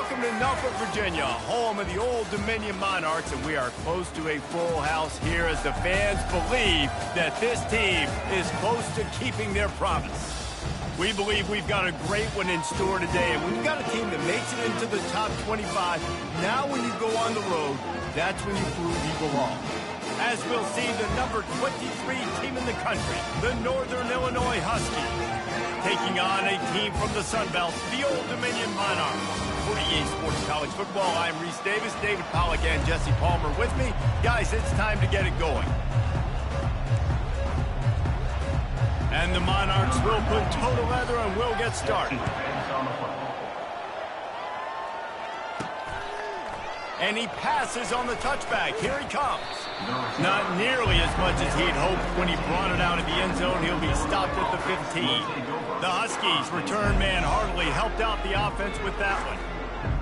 Welcome to Norfolk, Virginia, home of the Old Dominion Monarchs, and we are close to a full house here as the fans believe that this team is close to keeping their promise. We believe we've got a great one in store today, and when you've got a team that makes it into the top 25, now when you go on the road, that's when you prove you belong. As we'll see the number 23 team in the country, the Northern Illinois Huskies, taking on a team from the Sun Belt, the Old Dominion Monarchs. For EA Sports College Football, I'm Reese Davis, David Pollack, and Jesse Palmer with me. Guys, it's time to get it going. And the Monarchs will put total leather and we'll get started. And he passes on the touchback. Here he comes. Not nearly as much as he'd hoped when he brought it out of the end zone. He'll be stopped at the 15. The Huskies return man Hartley helped out the offense with that one.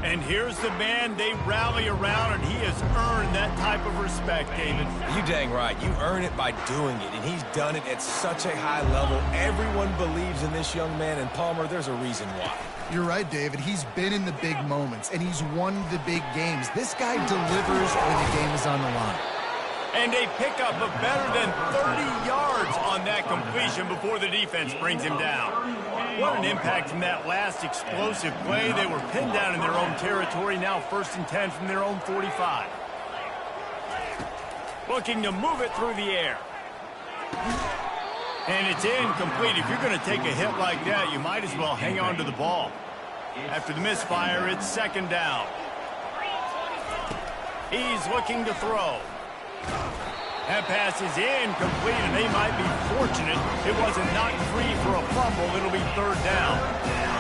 And here's the man they rally around, and he has earned that type of respect, David. You dang right. You earn it by doing it, and he's done it at such a high level. Everyone believes in this young man, and Palmer, there's a reason why. You're right, David. He's been in the big moments, and he's won the big games. This guy delivers when the game is on the line. And a pickup of better than 30 yards on that completion before the defense brings him down. What an impact from that last explosive play. They were pinned down in their own territory, now 1st and 10 from their own 45. Looking to move it through the air. And it's incomplete. If you're going to take a hit like that, you might as well hang on to the ball. After the misfire, it's 2nd down. He's looking to throw. That pass is incomplete, and they might be fortunate it wasn't knocked free for a fumble. It'll be 3rd down.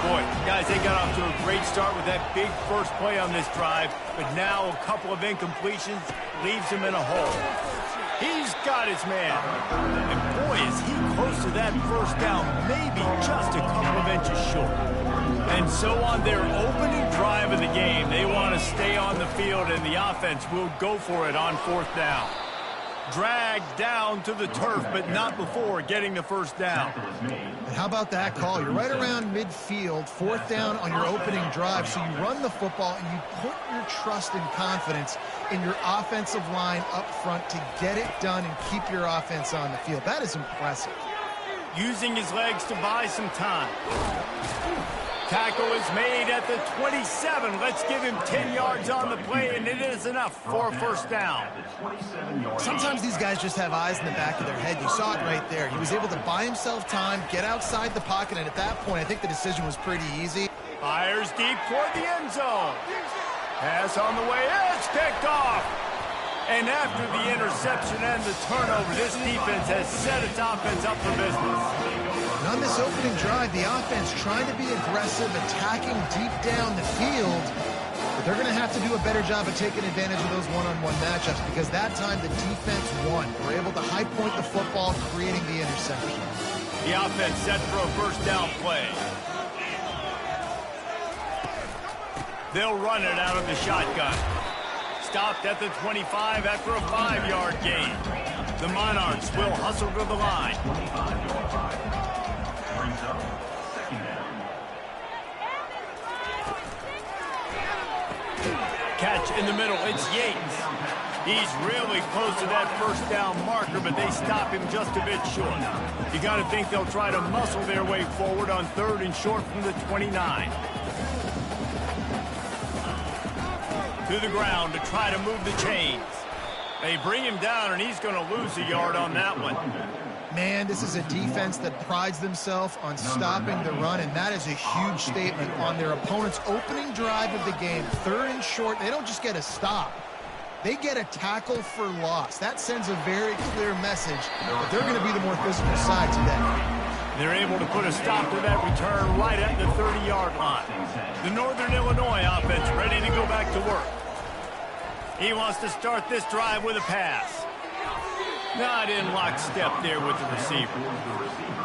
Boy, guys, they got off to a great start with that big first play on this drive, but now a couple of incompletions leaves him in a hole. He's got his man. And boy, is he close to that 1st down, maybe just a couple of inches short. And so on their opening drive of the game, they want to stay on the field, and the offense will go for it on 4th down. Dragged down to the turf, but not before getting the 1st down. And how about that call? You're right around midfield, 4th down on your opening drive, so you run the football and you put your trust and confidence in your offensive line up front to get it done and keep your offense on the field. That is impressive. Using his legs to buy some time. Tackle is made at the 27. Let's give him 10 yards on the play, and it is enough for a 1st down. Sometimes these guys just have eyes in the back of their head. You saw it right there. He was able to buy himself time, get outside the pocket, and at that point, I think the decision was pretty easy. Fires deep toward the end zone. Pass on the way. It's picked off. And after the interception and the turnover, this defense has set its offense up for business. And on this opening drive, the offense trying to be aggressive, attacking deep down the field. But they're going to have to do a better job of taking advantage of those one-on-one matchups because that time the defense won. They were able to high point the football, creating the interception. The offense set for a 1st down play. They'll run it out of the shotgun. Stopped at the 25 after a 5-yard gain. The Monarchs will hustle to the line. Catch in the middle. It's Yates. He's really close to that 1st down marker, but they stop him just a bit short. You got to think they'll try to muscle their way forward on 3rd and short from the 29. To the ground to try to move the chains. They bring him down, and he's going to lose a yard on that one. Man, this is a defense that prides themselves on stopping the run, and that is a huge statement on their opponent's opening drive of the game. 3rd and short, they don't just get a stop. They get a tackle for loss. That sends a very clear message that they're going to be the more physical side today. They're able to put a stop to that return right at the 30-yard line. The Northern Illinois offense ready to go back to work. He wants to start this drive with a pass. Not in lockstep there with the receiver.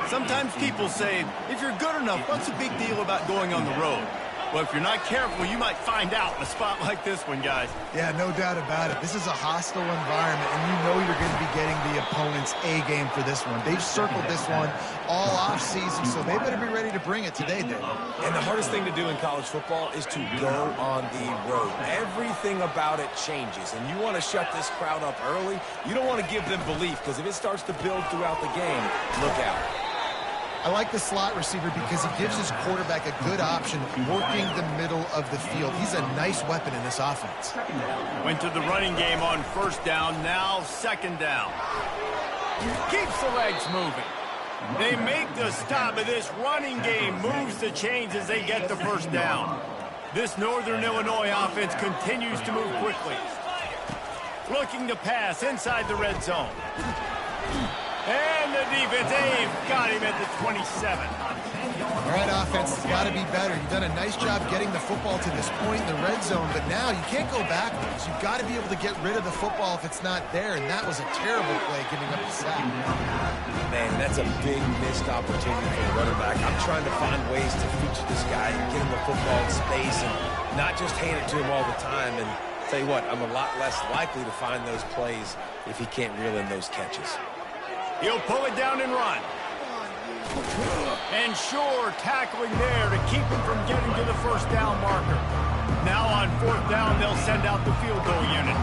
Sometimes people say, if you're good enough, what's the big deal about going on the road? Well, if you're not careful, you might find out in a spot like this one, guys. Yeah, no doubt about it. This is a hostile environment, and you know you're going to be getting the opponent's A game for this one. They've circled this one all off-season, so they better be ready to bring it today, Dave. And the hardest thing to do in college football is to go on the road. Everything about it changes, and you want to shut this crowd up early. You don't want to give them belief, because if it starts to build throughout the game, look out. I like the slot receiver because he gives his quarterback a good option working the middle of the field. He's a nice weapon in this offense. Went to the running game on first down, now second down. Keeps the legs moving. They make the stop, but this running game moves the chains as they get the first down. This Northern Illinois offense continues to move quickly. Looking to pass inside the red zone. And the defense, they've got him at the 27. All right, offense has got to be better. You've done a nice job getting the football to this point in the red zone, but now you can't go backwards. You've got to be able to get rid of the football if it's not there, and that was a terrible play giving up the sack. Man, that's a big missed opportunity for the running back. I'm trying to find ways to feature this guy and get him the football in space and not just hand it to him all the time. And tell you what, I'm a lot less likely to find those plays if he can't reel in those catches. He'll pull it down and run. And Shore tackling there to keep him from getting to the first down marker. Now on fourth down, they'll send out the field goal unit.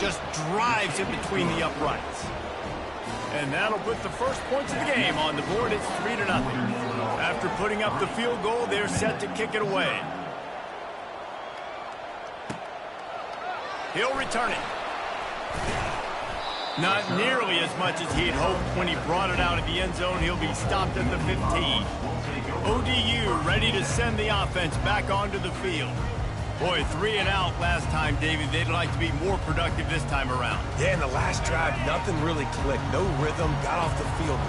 Just drives it between the uprights. And that'll put the first points of the game on the board. It's 3-0. After putting up the field goal, they're set to kick it away. He'll return it. Not nearly as much as he had hoped when he brought it out of the end zone. He'll be stopped at the 15. ODU ready to send the offense back onto the field. Boy, 3 and out last time, David. They'd like to be more productive this time around. Yeah, in the last drive, nothing really clicked. No rhythm, got off the field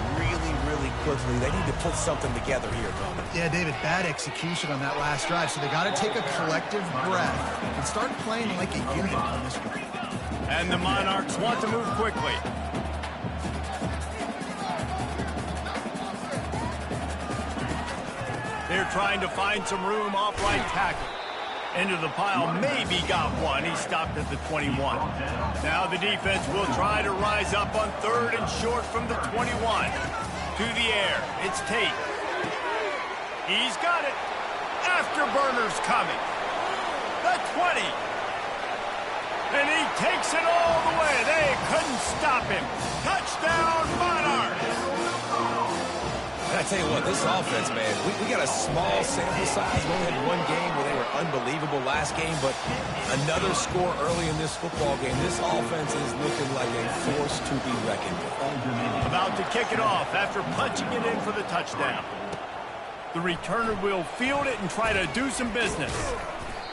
really quickly. They need to put something together here, Roman. Yeah, David, bad execution on that last drive, so they got to take a collective breath and start playing like a unit on this one. And the Monarchs want to move quickly. They're trying to find some room off right tackle. Into the pile, maybe got one. He stopped at the 21. Now the defense will try to rise up on third and short from the 21. To the air, it's Tate. He's got it. Afterburner's coming. The 20. And he takes it all the way. They couldn't stop him. Touchdown, Monarchs. I tell you what, this offense, man, we got a small sample size. We only had one game where they were unbelievable last game, but another score early in this football game. This offense is looking like a force to be reckoned with. About to kick it off after punching it in for the touchdown. The returner will field it and try to do some business.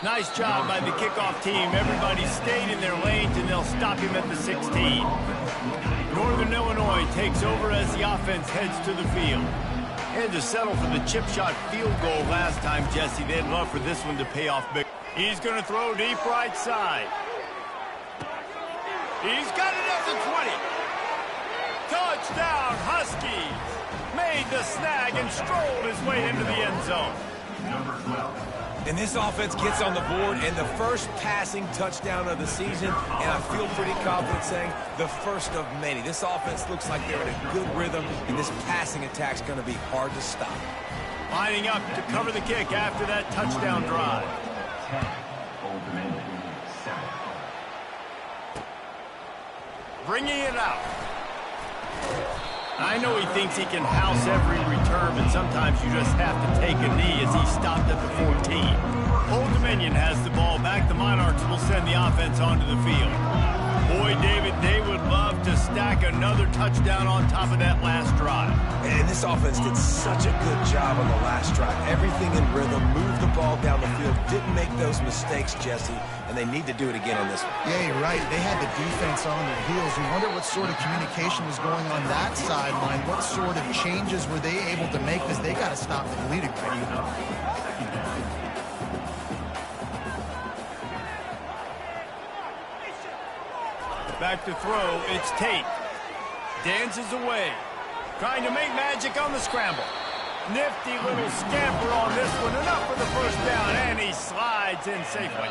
Nice job by the kickoff team. Everybody stayed in their lanes, and they'll stop him at the 16. Northern Illinois takes over as the offense heads to the field. And to settle for the chip shot field goal last time, Jesse, they'd love for this one to pay off big. He's going to throw deep right side. He's got it at the 20. Touchdown, Huskies. Made the snag and strolled his way into the end zone. Number 12. And this offense gets on the board, and the first passing touchdown of the season, and I feel pretty confident saying the first of many. This offense looks like they're in a good rhythm, and this passing attack's going to be hard to stop. Lining up to cover the kick after that touchdown drive. Bringing it out. I know he thinks he can house every return, but sometimes you just have to take a knee as he stopped at the 14. Old Dominion has the ball back. The Monarchs will send the offense onto the field. Boy, David, they would love to stack another touchdown on top of that last drive. And this offense did such a good job on the last drive. Everything in rhythm, moved the ball down the field, didn't make those mistakes, Jesse, and they need to do it again on this one. Yeah, you're right. They had the defense on their heels. You wonder what sort of communication was going on that sideline. What sort of changes were they able to make, because they got to stop the bleeding. Back to throw, it's Tate. Dances away. Trying to make magic on the scramble. Nifty little scamper on this one. Enough for the first down, and he slides in safely.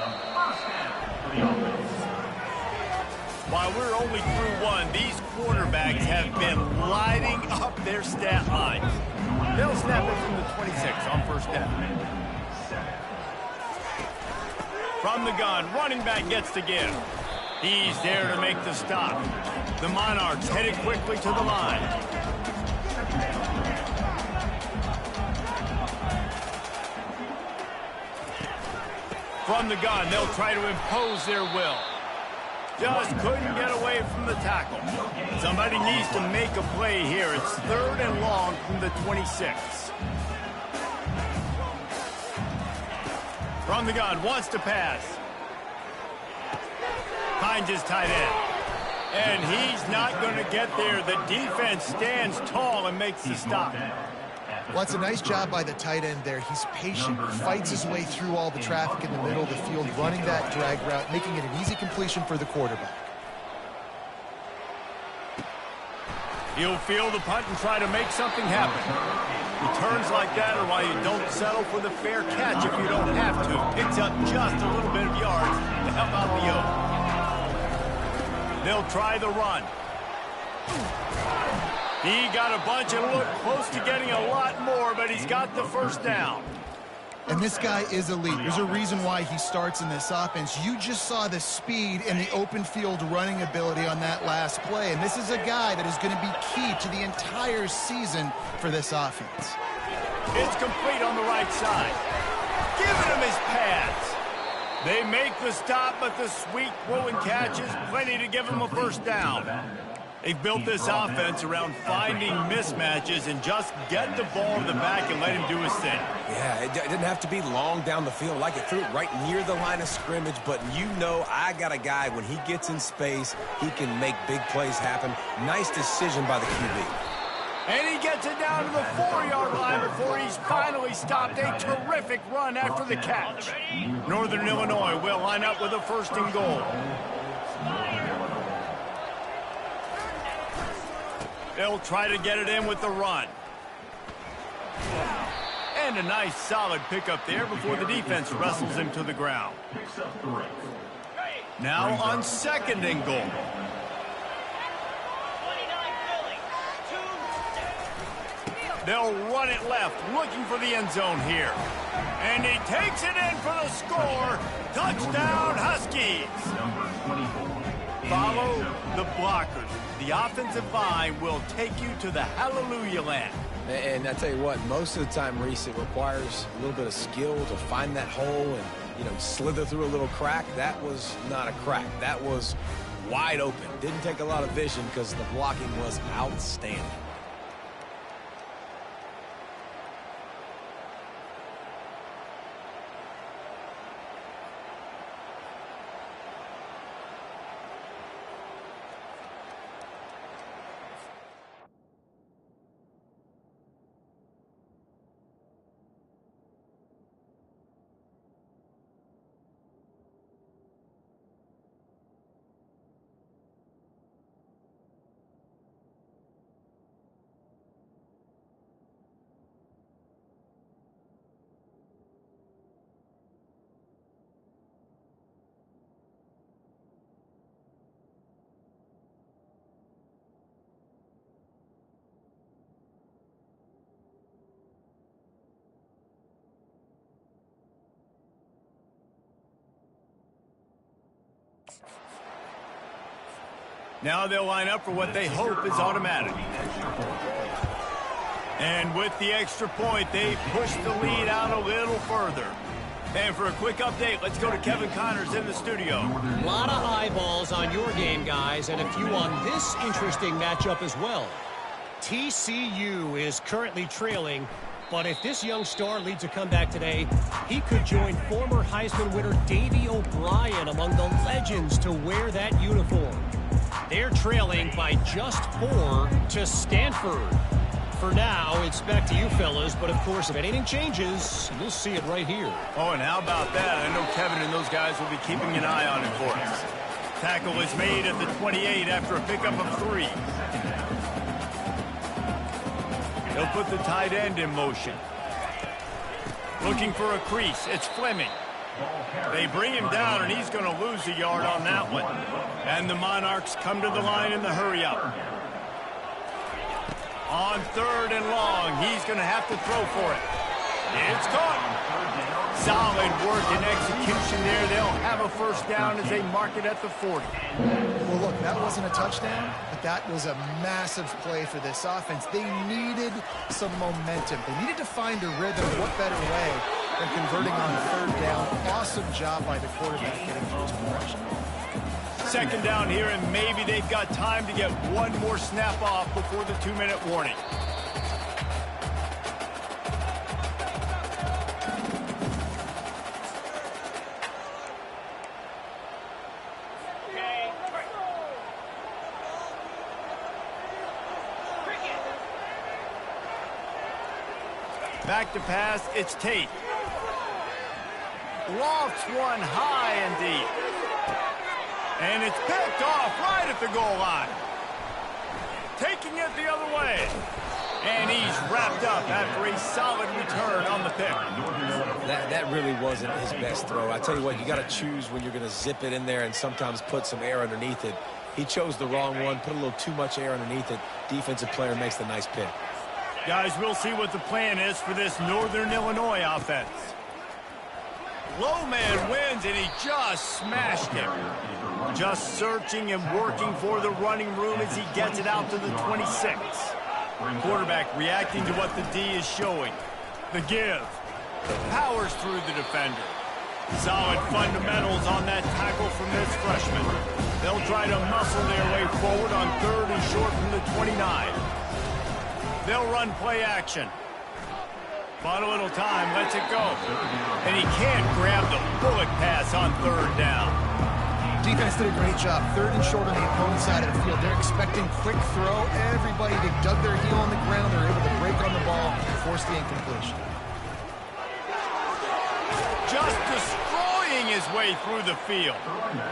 While we're only through one, these quarterbacks have been lighting up their stat lines. They'll snap it from the 26 on first down. From the gun, running back gets to give. He's there to make the stop. The Monarchs headed quickly to the line. From the gun, they'll try to impose their will. Just couldn't get away from the tackle. Somebody needs to make a play here. It's 3rd and long from the 26. From the gun, wants to pass. Finds his tight end. And he's not going to get there. The defense stands tall and makes the stop. Well, it's a nice job by the tight end there. He's patient, fights his way through all the traffic in the middle of the field, running that drag route, making it an easy completion for the quarterback. He'll field the punt and try to make something happen. Returns like that are why you don't settle for the fair catch if you don't have to. Picks up just a little bit of yards to help out the Oak. They'll try the run. He got a bunch and looked close to getting a lot more, but he's got the first down. And this guy is elite. There's a reason why he starts in this offense. You just saw the speed and the open field running ability on that last play. And this is a guy that is going to be key to the entire season for this offense. It's complete on the right side. Giving him his pads. They make the stop, but the sweet throw and catch is plenty to give him a first down. They've built this offense around finding mismatches and just get the ball in the back and let him do his thing. Yeah, it didn't have to be long down the field. Like it threw it right near the line of scrimmage, but you know I got a guy, when he gets in space, he can make big plays happen. Nice decision by the QB. And he gets it down to the 4-yard line before he's finally stopped. A terrific run after the catch. Northern Illinois will line up with a 1st and goal. They'll try to get it in with the run. And a nice solid pickup there before the defense wrestles him to the ground. Now on 2nd and goal. They'll run it left, looking for the end zone here. And he takes it in for the score. Touchdown, Huskies. Follow the blockers. The offensive line will take you to the hallelujah land. And I tell you what, most of the time, Reese, it requires a little bit of skill to find that hole and, slither through a little crack. That was not a crack. That was wide open. Didn't take a lot of vision because the blocking was outstanding. Now they'll line up for what they hope is automatic. And with the extra point, they push the lead out a little further. And for a quick update, let's go to Kevin Connors in the studio. A lot of eyeballs on your game, guys, and a few on this interesting matchup as well. TCU is currently trailing, but if this young star leads a comeback today, he could join former Heisman winner Davey O'Brien among the legends to wear that uniform. They're trailing by just 4 to Stanford. For now, it's back to you fellas, but of course, if anything changes, you'll see it right here. Oh, and how about that? I know Kevin and those guys will be keeping an eye on it for us. Tackle is made at the 28 after a pickup of 3. He'll put the tight end in motion. Looking for a crease. It's Fleming. They bring him down, and he's going to lose a yard on that one. And the Monarchs come to the line in the hurry-up. On 3rd and long, he's going to have to throw for it. It's caught. Solid work and execution there. They'll have a first down as they mark it at the 40. Well, look, that wasn't a touchdown, but that was a massive play for this offense. They needed some momentum. They needed to find a rhythm. What better way than converting on 3rd down? Awesome job by the quarterback getting those progression. 2nd down here, and maybe they've got time to get one more snap off before the 2-minute warning. Back to pass, it's Tate. Lofts one high and deep. And it's picked off right at the goal line. Taking it the other way. And he's wrapped up after a solid return on the pick. That really wasn't his best throw. I tell you what, you got to choose when you're going to zip it in there and sometimes put some air underneath it. He chose the wrong one, put a little too much air underneath it. Defensive player makes the nice pick. Guys, we'll see what the plan is for this Northern Illinois offense. Low man wins, and he just smashed him. Just searching and working for the running room as he gets it out to the 26. Quarterback reacting to what the D is showing. The give. Powers through the defender. Solid fundamentals on that tackle from this freshman. They'll try to muscle their way forward on 3rd and short from the 29. They'll run play action. Bought a little time, lets it go. And he can't grab the bullet pass on 3rd down. Defense did a great job. 3rd and short on the opponent's side of the field. They're expecting quick throw. Everybody, they dug their heel on the ground. They're able to break on the ball and force the incompletion. Just destroying his way through the field.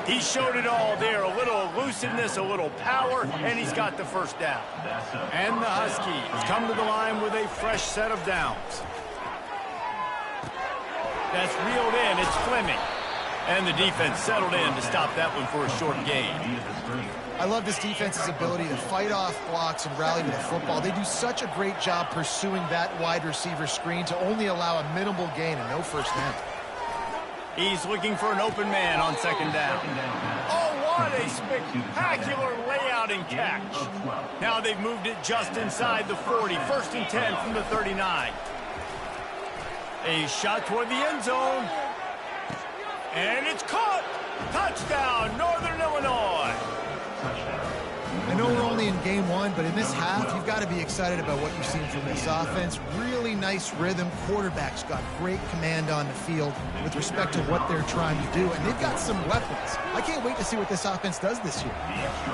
He showed it all there. A little elusiveness, a little power, and he's got the first down. And the Huskies come to the line with a fresh set of downs. That's reeled in. It's Fleming. And the defense settled in to stop that one for a short gain. I love this defense's ability to fight off blocks and rally to the football. They do such a great job pursuing that wide receiver screen to only allow a minimal gain and no first down. He's looking for an open man on 2nd down. Oh, what a spectacular layout and catch. Now they've moved it just inside the 40. 1st and 10 from the 39. A shot toward the end zone. And it's caught. Touchdown, Northern Illinois. I know we're only in game 1, but in this half, you've got to be excited about what you've seen from this offense. Really nice rhythm. Quarterback's got great command on the field with respect to what they're trying to do, and they've got some weapons. I can't wait to see what this offense does this year.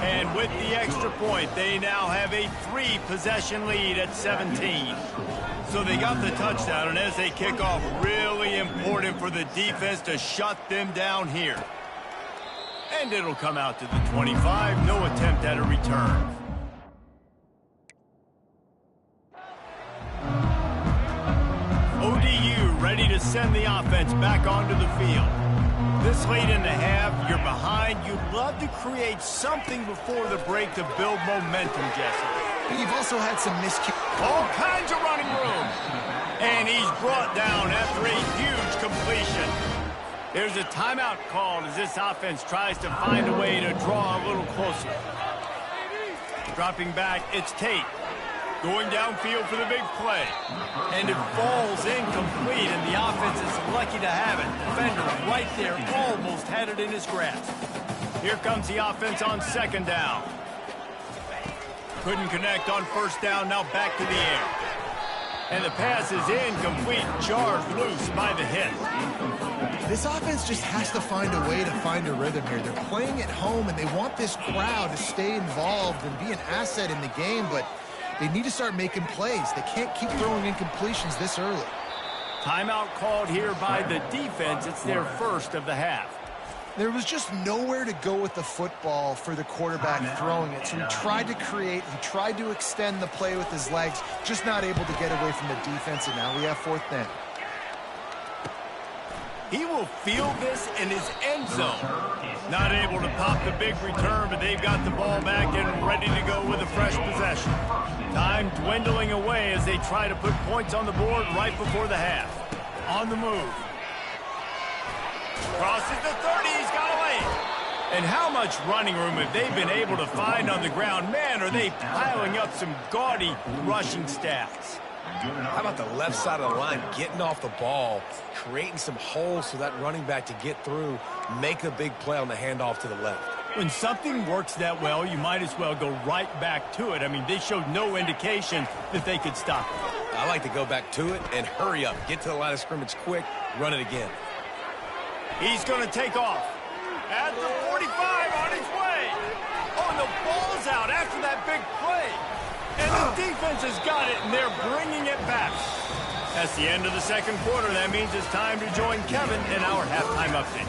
And with the extra point, they now have a 3-possession lead at 17. So they got the touchdown, and as they kick off, really important for the defense to shut them down here. And it'll come out to the 25. No attempt at a return. ODU ready to send the offense back onto the field. This late in the half, you're behind. You'd love to create something before the break to build momentum, Jesse. But you've also had some all kinds of running room. And he's brought down after a huge completion. There's a timeout called as this offense tries to find a way to draw a little closer. Dropping back, it's Tate. Going downfield for the big play. And it falls incomplete, and the offense is lucky to have it. Defender right there, almost had it in his grasp. Here comes the offense on 2nd down. Couldn't connect on 1st down, now back to the air. And the pass is incomplete, jarred loose by the hit. This offense just has to find a way to find a rhythm here. They're playing at home, and they want this crowd to stay involved and be an asset in the game, but they need to start making plays. They can't keep throwing incompletions this early. Timeout called here by the defense. It's their first of the half. There was just nowhere to go with the football for the quarterback throwing it. So he tried to create, he tried to extend the play with his legs, just not able to get away from the defense, and now we have 4th down. He will field this in his end zone. Not able to pop the big return, but they've got the ball back and ready to go with a fresh possession. Time dwindling away as they try to put points on the board right before the half. On the move. Crosses the 30, he's got away. And how much running room have they been able to find on the ground? Man, are they piling up some gaudy rushing stats. How about the left side of the line getting off the ball, creating some holes for that running back to get through, make a big play on the handoff to the left. When something works that well, you might as well go right back to it. I mean, they showed no indication that they could stop it. I like to go back to it and hurry up. Get to the line of scrimmage quick, run it again. He's going to take off. At the 45 on his way. Oh, and the ball's out after that big play. And the defense has got it, and they're bringing it back. That's the end of the second quarter. That means it's time to join Kevin in our halftime update.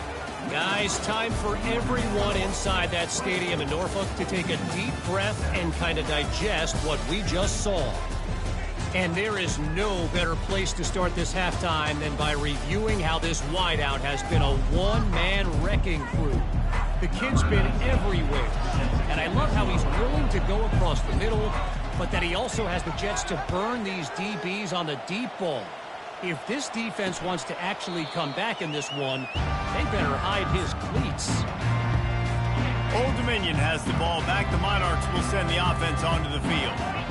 Guys, time for everyone inside that stadium in Norfolk to take a deep breath and kind of digest what we just saw. And there is no better place to start this halftime than by reviewing how this wideout has been a one-man wrecking crew. The kid's been everywhere, and I love how he's willing to go across the middle, but that he also has the jets to burn these DBs on the deep ball. If this defense wants to actually come back in this one, they better hide his cleats. Old Dominion has the ball back. The Monarchs will send the offense onto the field.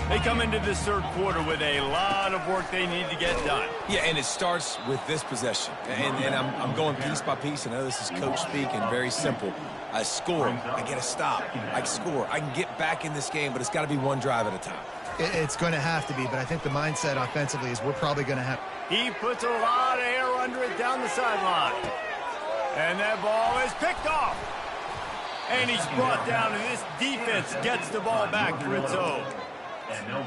They come into this third quarter with a lot of work they need to get done. Yeah, and it starts with this possession. And I'm going piece by piece. I know this is coach speak and very simple. I score, I get a stop, I score. I can get back in this game, but it's got to be one drive at a time. It's going to have to be, but I think the mindset offensively is we're probably going to have... He puts a lot of air under it down the sideline. And that ball is picked off. And he's brought down, and this defense gets the ball back for its own.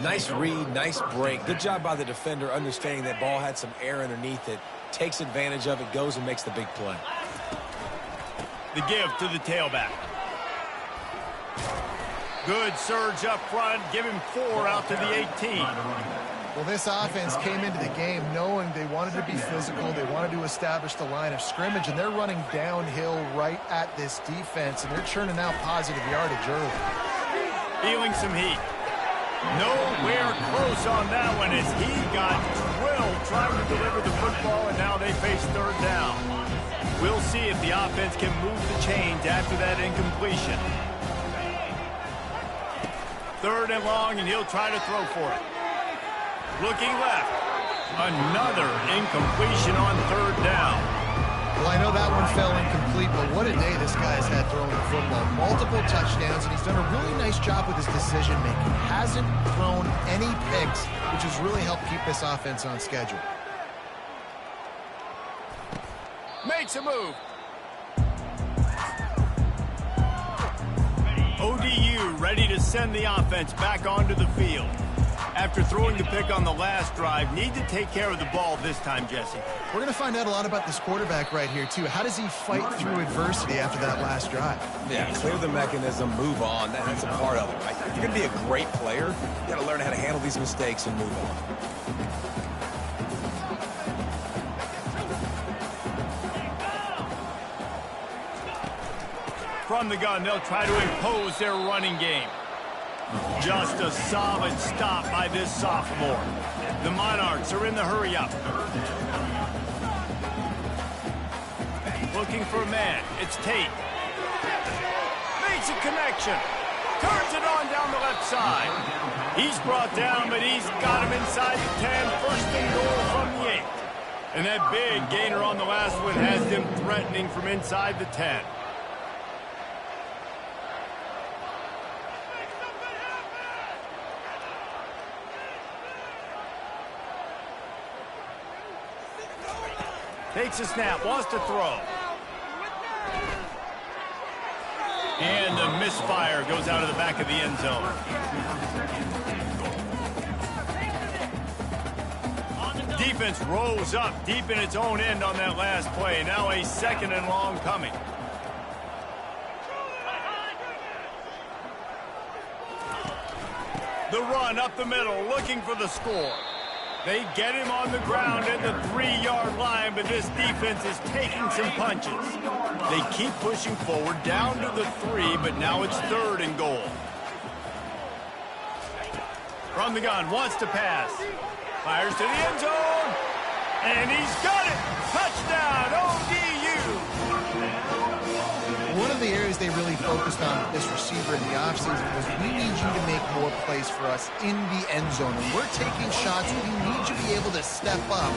Nice read, nice break. Good job by the defender understanding that ball had some air underneath it, takes advantage of it, goes and makes the big play. The give to the tailback. Good surge up front. Give him 4 out to the 18. Well, this offense came into the game knowing they wanted to be physical. They wanted to establish the line of scrimmage, and they're running downhill right at this defense, and they're churning out positive yardage early. Feeling some heat. Nowhere close on that one as he got drilled trying to deliver the football, and now they face third down. We'll see if the offense can move the chains after that incompletion. Third and long, and he'll try to throw for it. Looking left. Another incompletion on third down. Well, I know that one fell incomplete, but what a day this guy's had throwing the football. Multiple touchdowns, and he's done a really nice job with his decision-making. Hasn't thrown any picks, which has really helped keep this offense on schedule. Makes a move. ODU ready to send the offense back onto the field. After throwing the pick on the last drive, need to take care of the ball this time, Jesse. We're going to find out a lot about this quarterback right here, too. How does he fight through adversity after that last drive? Yeah, clear the mechanism, move on. That's a part of it, right? If you're going to be a great player, you got to learn how to handle these mistakes and move on. From the gun, they'll try to impose their running game. Just a solid stop by this sophomore. The Monarchs are in the hurry-up. Looking for a man. It's Tate. Makes a connection. Turns it on down the left side. He's brought down, but he's got him inside the 10. First and goal from the 8. And that big gainer on the last one has them threatening from inside the 10. Takes a snap, wants to throw. And the misfire goes out of the back of the end zone. Defense rose up deep in its own end on that last play. Now a second and long coming. The run up the middle, looking for the score. They get him on the ground at the 3-yard line, but this defense is taking some punches. They keep pushing forward down to the 3, but now it's 3rd and goal. From the gun, wants to pass. Fires to the end zone. And he's got it. Touchdown, ODU. One of the areas they really focused on with this receiver in the offseason was we need you to make more plays for us in the end zone. When we're taking shots, we need you to be able to step up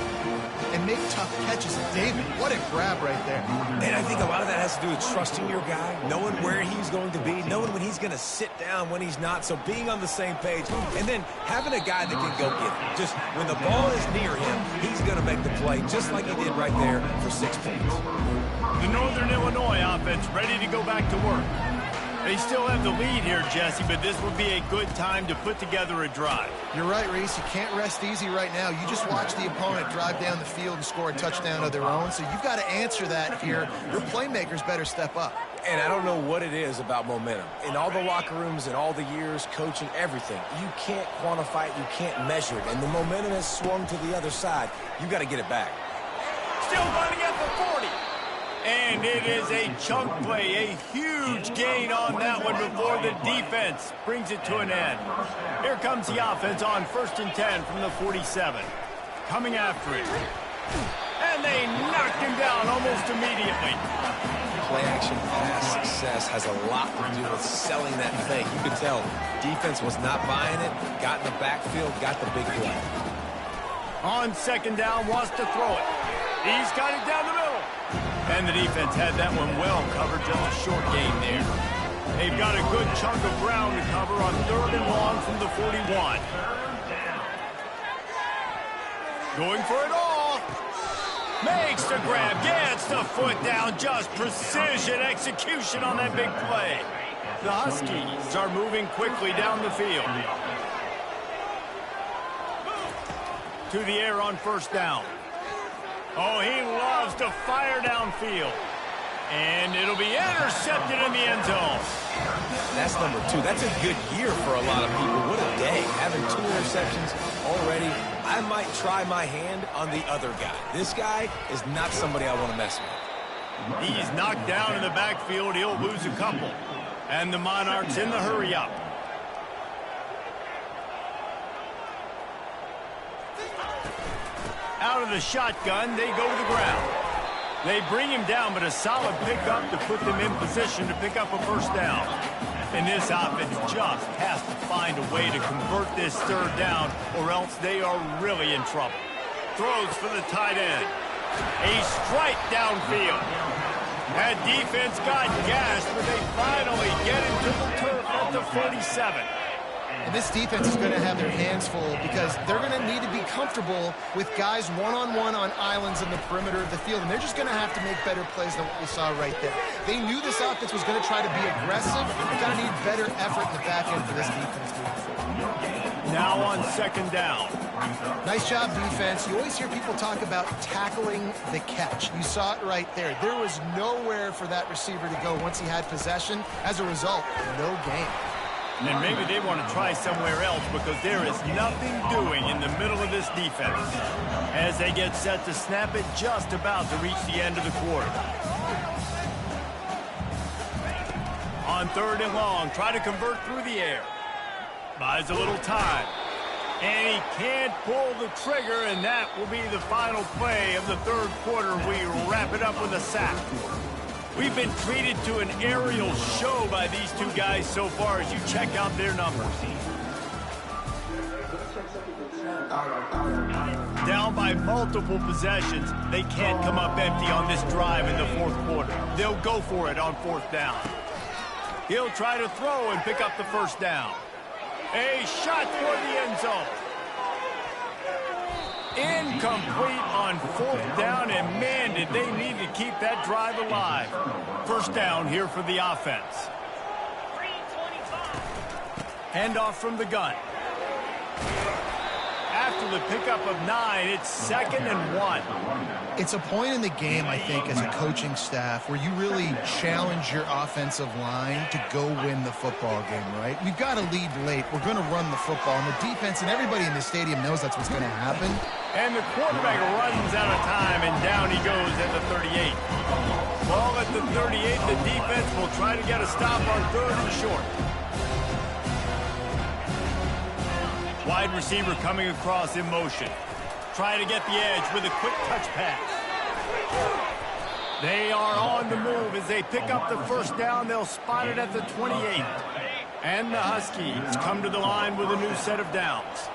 and make tough catches. David, what a grab right there. And I think a lot of that has to do with trusting your guy, knowing where he's going to be, knowing when he's going to sit down, when he's not, so being on the same page, and then having a guy that can go get it. Just when the ball is near him, he's going to make the play, just like he did right there for 6 points. The Northern Illinois offense ready to go back to work. They still have the lead here, Jesse, but this would be a good time to put together a drive. You're right, Reese. You can't rest easy right now. You just watch the opponent drive down the field and score a touchdown of their own, so you've got to answer that here. Your playmakers better step up. And I don't know what it is about momentum. In all the locker rooms and all the years, coaching, everything, you can't quantify it, you can't measure it. And the momentum has swung to the other side. You got to get it back. Still running at the 40. And it is a chunk play, a huge gain on that one before the defense brings it to an end. Here comes the offense on 1st and 10 from the 47. Coming after it. And they knocked him down almost immediately. Play-action pass success has a lot to do with selling that fake. You could tell defense was not buying it, got in the backfield, got the big play. On 2nd down, wants to throw it. He's got it down the middle. And the defense had that one well covered, just a short gain there. They've got a good chunk of ground to cover on 3rd and long from the 41. Going for it all. Makes the grab, gets the foot down, just precision execution on that big play. The Huskies are moving quickly down the field. To the air on 1st down. Oh, he loves to fire downfield. And it'll be intercepted in the end zone. That's number 2. That's a good year for a lot of people. What a day. Having 2 interceptions already. I might try my hand on the other guy. This guy is not somebody I want to mess with. He's knocked down in the backfield. He'll lose a couple. And the Monarchs in the hurry-up. Out of the shotgun, they go to the ground. They bring him down, but a solid pickup to put them in position to pick up a 1st down. And this offense just has to find a way to convert this 3rd down, or else they are really in trouble. Throws for the tight end. A strike downfield. That defense got gassed, but they finally get him to the turf at the 47. And this defense is going to have their hands full because they're going to need to be comfortable with guys one-on-one on islands in the perimeter of the field. And they're just going to have to make better plays than what we saw right there. They knew this offense was going to try to be aggressive. They're going to need better effort in the back end for this defense moving forward. Now on 2nd down. Nice job, defense. You always hear people talk about tackling the catch. You saw it right there. There was nowhere for that receiver to go once he had possession. As a result, no gain. And maybe they want to try somewhere else because there is nothing doing in the middle of this defense. As they get set to snap it, just about to reach the end of the quarter. On 3rd and long, try to convert through the air. Buys a little time. And he can't pull the trigger, and that will be the final play of the 3rd quarter. We wrap it up with a sack. We've been treated to an aerial show by these 2 guys so far as you check out their numbers. Down by multiple possessions, they can't come up empty on this drive in the 4th quarter. They'll go for it on 4th down. He'll try to throw and pick up the 1st down. A shot for the end zone. Incomplete on 4th down, and man, did they need to keep that drive alive. 1st down here for the offense. Handoff from the gun. After after the pickup of 9, it's 2nd and 1. It's a point in the game, I think, as a coaching staff where you really challenge your offensive line to go win the football game, right? We've got to lead late. We're going to run the football. And the defense and everybody in the stadium knows that's what's going to happen. And the quarterback runs out of time, and down he goes at the 38. Ball at the 38. The defense will try to get a stop on 3rd and short. Wide receiver coming across in motion. Trying to get the edge with a quick touch pass. They are on the move as they pick up the first down. They'll spot it at the 28. And the Huskies come to the line with a new set of downs.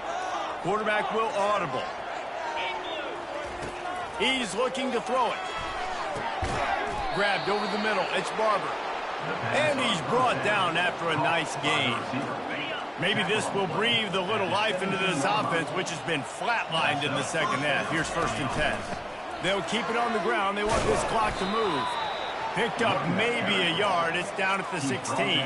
Quarterback will audible. He's looking to throw it. Grabbed over the middle. It's Barber. And he's brought down after a nice gain. Maybe this will breathe a little life into this offense, which has been flatlined in the second half. Here's 1st and 10. They'll keep it on the ground. They want this clock to move. Picked up maybe a yard. It's down at the 16.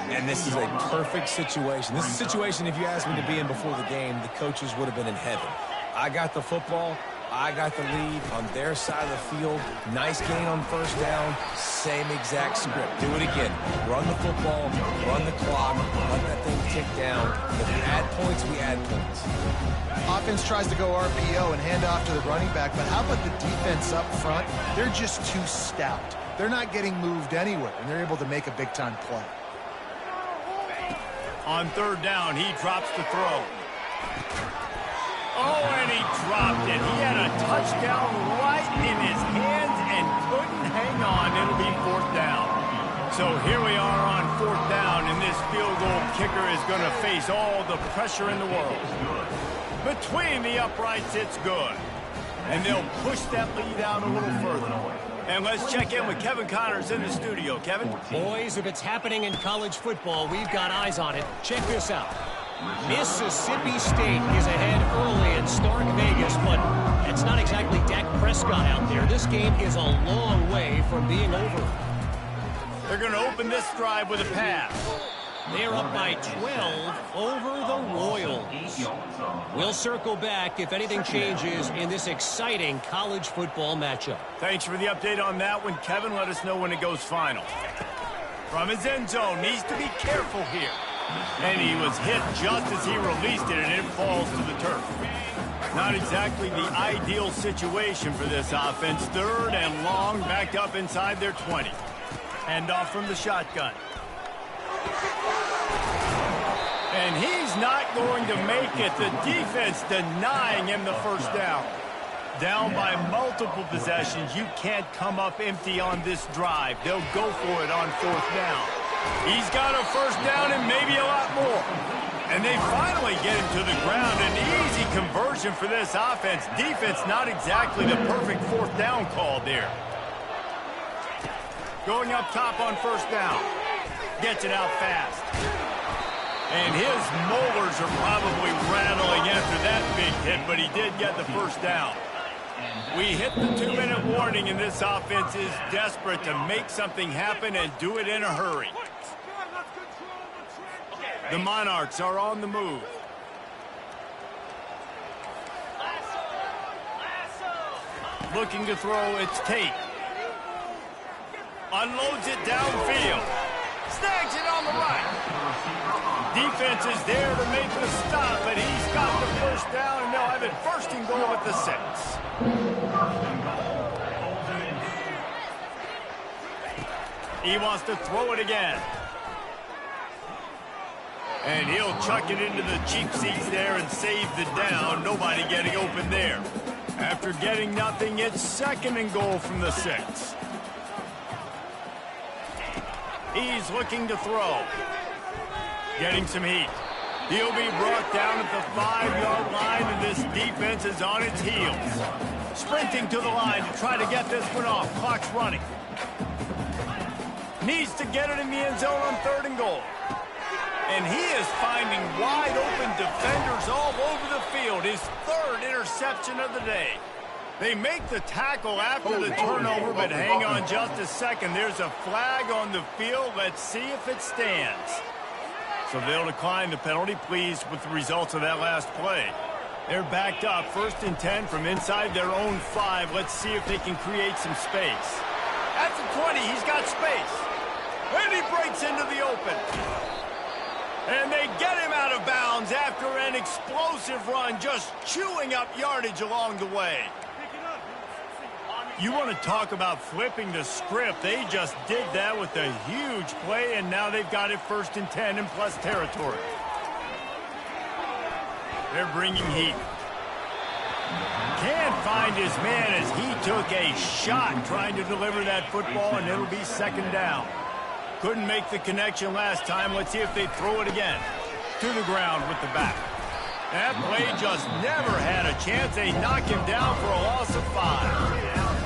And this is a perfect situation. This is a situation, if you asked me to be in before the game, the coaches would have been in heaven. I got the football. I got the lead on their side of the field. Nice gain on 1st down. Same exact script. Do it again. Run the football, run the clock, let that thing tick down. If we add points, we add points. Offense tries to go RPO and hand off to the running back, but how about the defense up front? They're just too stout. They're not getting moved anywhere, and they're able to make a big-time play. On 3rd down, he drops the throw. Oh, and he dropped it. He had a touchdown right in his hands and couldn't hang on. It'll be 4th down. So here we are on 4th down, and this field goal kicker is going to face all the pressure in the world. Between the uprights, it's good. And they'll push that lead out a little further. And let's check in with Kevin Connors in the studio. Kevin? Boys, if it's happening in college football, we've got eyes on it. Check this out. Mississippi State is ahead early in Stark Vegas, but it's not exactly Dak Prescott out there. This game is a long way from being over. They're going to open this drive with a pass. They're up by 12 over the Royals. We'll circle back if anything changes in this exciting college football matchup. Thanks for the update on that one, Kevin. Let us know when it goes final. From his end zone, needs to be careful here. And he was hit just as he released it, and it falls to the turf. Not exactly the ideal situation for this offense. 3rd and long, backed up inside their 20. Hand off from the shotgun. And he's not going to make it. The defense denying him the 1st down. Down by multiple possessions. You can't come up empty on this drive. They'll go for it on 4th down. He's got a 1st down and maybe a lot more. And they finally get him to the ground. An easy conversion for this offense. Defense not exactly the perfect 4th down call there. Going up top on 1st down. Gets it out fast. And his molars are probably rattling after that big hit, but he did get the 1st down. We hit the 2-minute warning, and this offense is desperate to make something happen and do it in a hurry. The Monarchs are on the move. Looking to throw, it's Tate. Unloads it downfield. Snags it on the right. Defense is there to make the stop, but he's got the 1st down, and they'll have it 1st and goal at the 6. He wants to throw it again. And he'll chuck it into the cheap seats there and save the down. Nobody getting open there. After getting nothing, it's 2nd and goal from the 6. He's looking to throw. Getting some heat. He'll be brought down at the 5-yard line, and this defense is on its heels. Sprinting to the line to try to get this one off. Clock's running. Needs to get it in the end zone on 3rd and goal. And he is finding wide-open defenders all over the field. His 3rd interception of the day. They make the tackle after the turnover, but hang on just a second. There's a flag on the field. Let's see if it stands. So they'll decline the penalty, pleased with the results of that last play. They're backed up, 1st and 10 from inside their own 5. Let's see if they can create some space. At the 20, he's got space. And he breaks into the open. And they get him out of bounds after an explosive run, just chewing up yardage along the way. You want to talk about flipping the script. They just did that with a huge play, and now they've got it 1st and 10 in plus territory. They're bringing heat. Can't find his man as he took a shot trying to deliver that football, and it'll be 2nd down. Couldn't make the connection last time. Let's see if they throw it again. To the ground with the back. That play just never had a chance. They knock him down for a loss of 5.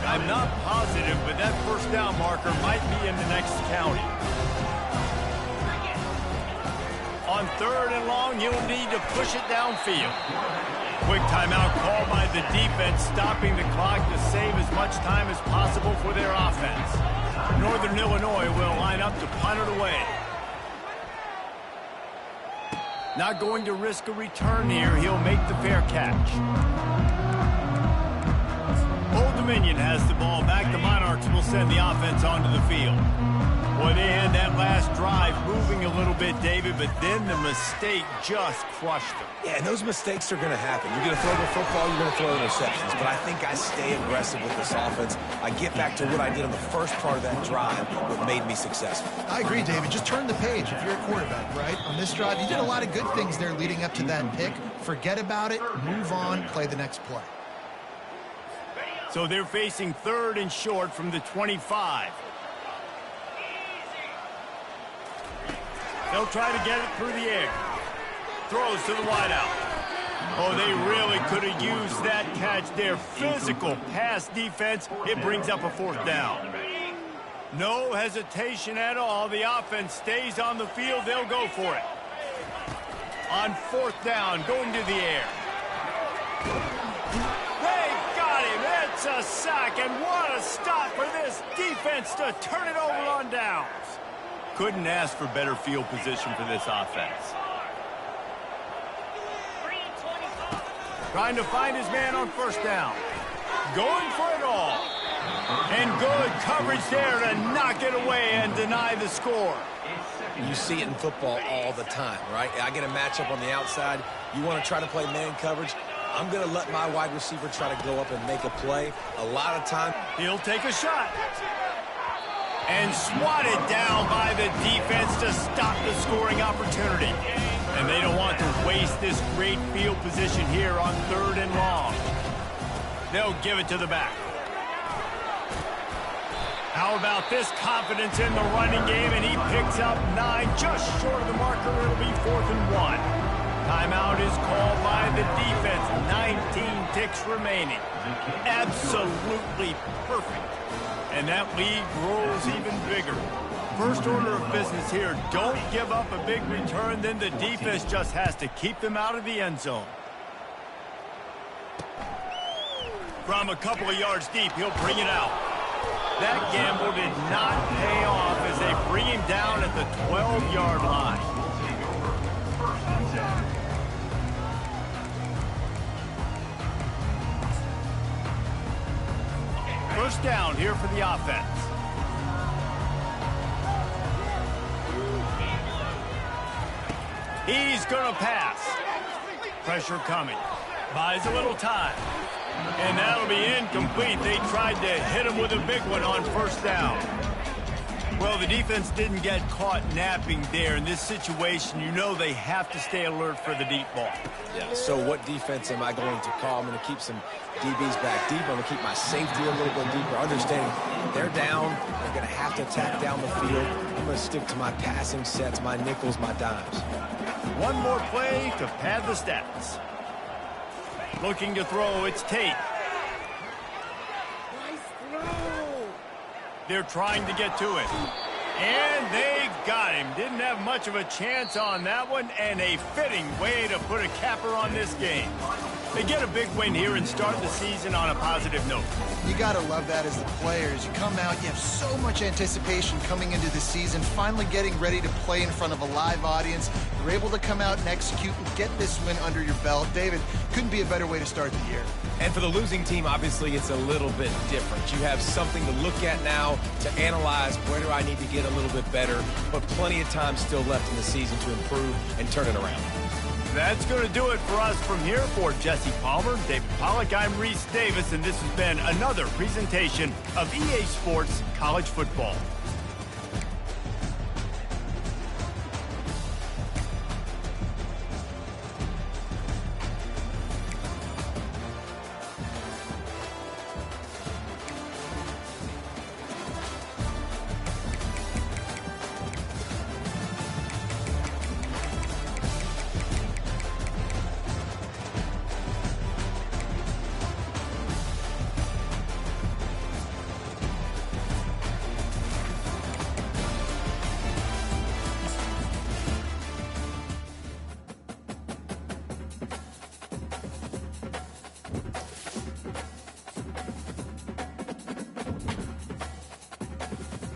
I'm not positive, but that 1st down marker might be in the next county. On 3rd and long, he'll need to push it downfield. Quick timeout called by the defense, stopping the clock to save as much time as possible for their offense. Northern Illinois will line up to punt it away. Not going to risk a return here. He'll make the fair catch. Old Dominion has the ball back. The Monarchs will send the offense onto the field. Boy, they had that last drive moving a little bit, David, but then the mistake just crushed them. Yeah, and those mistakes are going to happen. You're going to throw the football, you're going to throw interceptions. But I think I stay aggressive with this offense. I get back to what I did on the first part of that drive, what made me successful. I agree, David. Just turn the page if you're a quarterback, right? On this drive, you did a lot of good things there leading up to that pick. Forget about it, move on, play the next play. So they're facing 3rd and short from the 25. They'll try to get it through the air. Throws to the wideout. Oh, they really could have used that catch. Their physical pass defense, it brings up a 4th down. No hesitation at all. The offense stays on the field. They'll go for it. On 4th down, going to the air. They got him. It's a sack, and what a stop for this defense to turn it over on downs. Couldn't ask for better field position for this offense. Trying to find his man on 1st down. Going for it all. And good coverage there to knock it away and deny the score. You see it in football all the time, right? I get a matchup on the outside. You want to try to play man coverage. I'm going to let my wide receiver try to go up and make a play. A lot of time. He'll take a shot. And swatted down by the defense to stop the scoring opportunity. And they don't want to waste this great field position here on 3rd and long. They'll give it to the back. How about this confidence in the running game? And he picks up 9, just short of the marker. It'll be 4th and 1. Timeout is called by the defense. 19 ticks remaining. Absolutely perfect. And that lead grows even bigger. First order of business here, don't give up a big return, then the defense just has to keep them out of the end zone. From a couple of yards deep, he'll bring it out. That gamble did not pay off as they bring him down at the 12-yard line. First down here for the offense. He's going to pass. Pressure coming. Buys a little time. And that'll be incomplete. They tried to hit him with a big one on 1st down. Well, the defense didn't get caught napping there. In this situation, you know they have to stay alert for the deep ball. Yeah, so what defense am I going to call? I'm going to keep some DBs back deep. I'm going to keep my safety a little bit deeper. Understanding they're down. They're going to have to attack down the field. I'm going to stick to my passing sets, my nickels, my dimes. One more play to pad the stats. Looking to throw, it's Tate. They're trying to get to it. And they got him. Didn't have much of a chance on that one, and a fitting way to put a capper on this game. They get a big win here and start the season on a positive note. You got to love that as the players. You come out, you have so much anticipation coming into the season, finally getting ready to play in front of a live audience, You're able to come out and execute and get this win under your belt. David, couldn't be a better way to start the year. And for the losing team, obviously, it's a little bit different. You have something to look at now, to analyze where do I need to get a little bit better, but plenty of time still left in the season to improve and turn it around. That's going to do it for us from here. For Jesse Palmer, David Pollack, I'm Reese Davis, and this has been another presentation of EA Sports College Football.